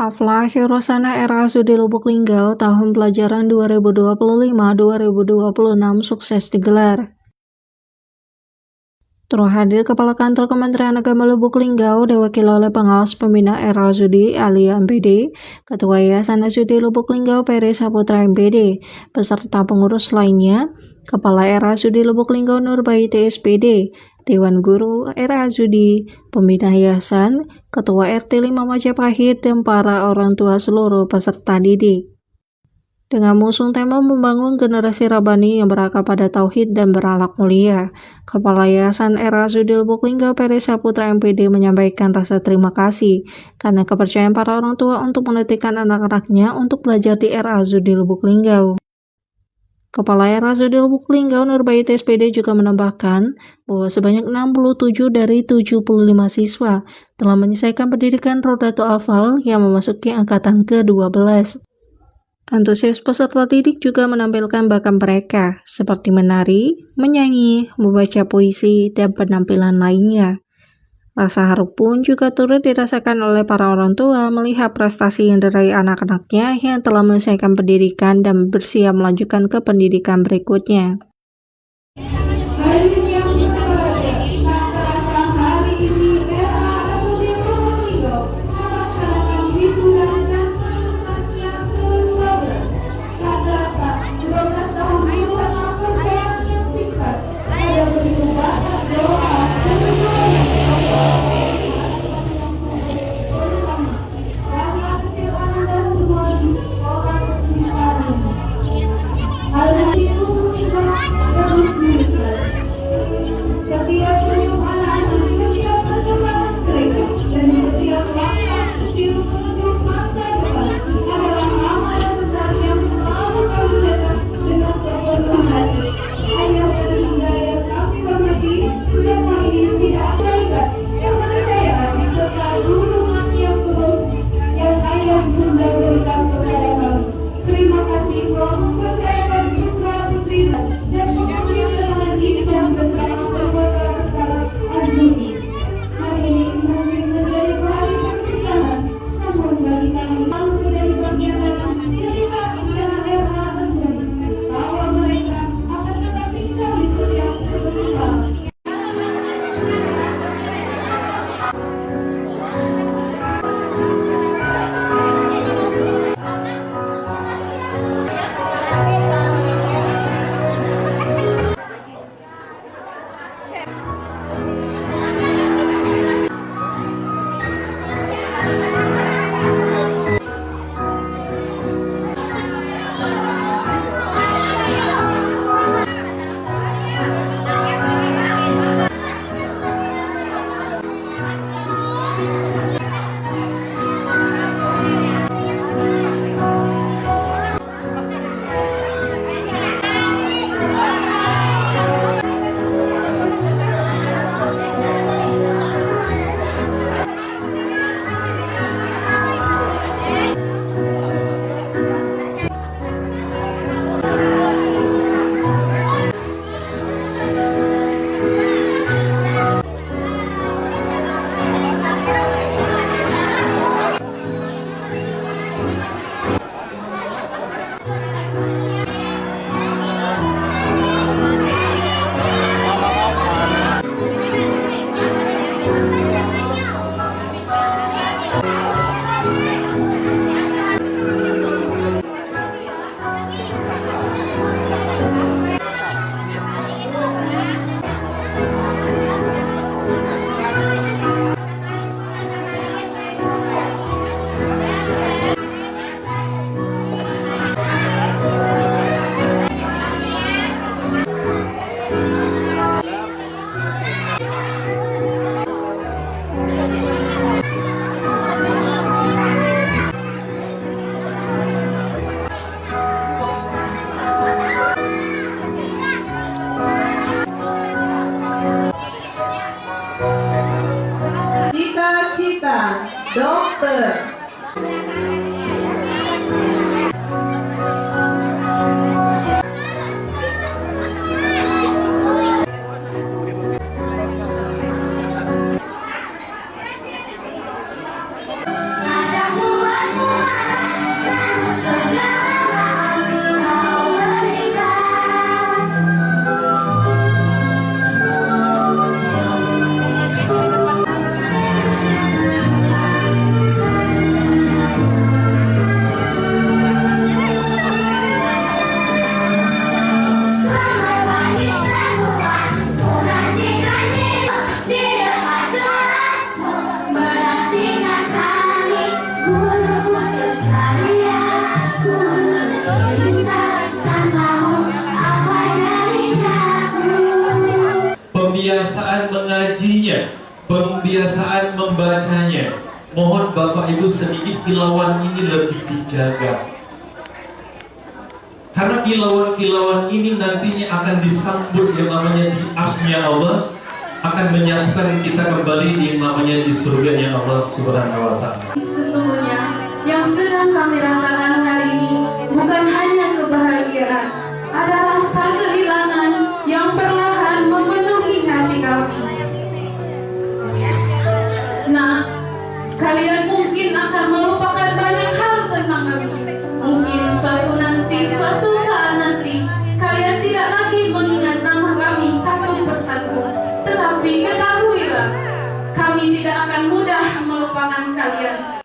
Haflah Hirosana RSUD Lubuk Linggau tahun pelajaran 2025-2026 sukses digelar. Turut hadir Kepala Kantor Kementerian Agama Lubuk Linggau diwakili oleh Pengawas Pembina RSUD Ali MPD, Ketua Yayasan SUD Lubuk Linggau Peri Saputra MPD, beserta pengurus lainnya, Kepala RSUD Lubuk Linggau Nurbaiti SPD, Dewan Guru RSUD, Pembina Yayasan, Ketua RT 5 Majapahit, dan para orang tua seluruh peserta didik. Dengan mengusung tema membangun generasi Rabbani yang berakar pada tauhid dan berakhlak mulia, Kepala Yayasan RSUD Lubuk Linggau Peri Saputra MPD menyampaikan rasa terima kasih karena kepercayaan para orang tua untuk menitipkan anak-anaknya untuk belajar di RSUD Lubuk Linggau. Kepala RSUD Lubuk Linggau Nurbaiti SPD juga menambahkan bahwa sebanyak 67 dari 75 siswa telah menyelesaikan pendidikan Rodatul Atfal yang memasuki angkatan ke-12. Antusias peserta didik juga menampilkan bakat mereka, seperti menari, menyanyi, membaca puisi, dan penampilan lainnya. Rasa haru pun juga turut dirasakan oleh para orang tua melihat prestasi yang diraih anak-anaknya yang telah menyelesaikan pendidikan dan bersiap melanjutkan ke pendidikan berikutnya. Cita-cita dokter. Ada buah pembiasaan membacanya. Mohon Bapak Ibu sedikit kilauan ini lebih dijaga. Karena kilauan-kilauan ini nantinya akan disambut yang namanya di arsy-Nya Allah, akan menyatukan kita kembali di namanya di surga-Nya Allah Subhanahu wa Ta'ala. Sesungguhnya yang sedang kami rasakan hari ini bukan hanya kebahagiaan, ada rasa kehilangan yang perlahan memenuhi hati kami. Nah, kalian mungkin akan melupakan banyak hal tentang kami. Mungkin suatu saat nanti kalian tidak lagi mengingat nama kami satu persatu. Tetapi ketahuilah, kami tidak akan mudah melupakan kalian.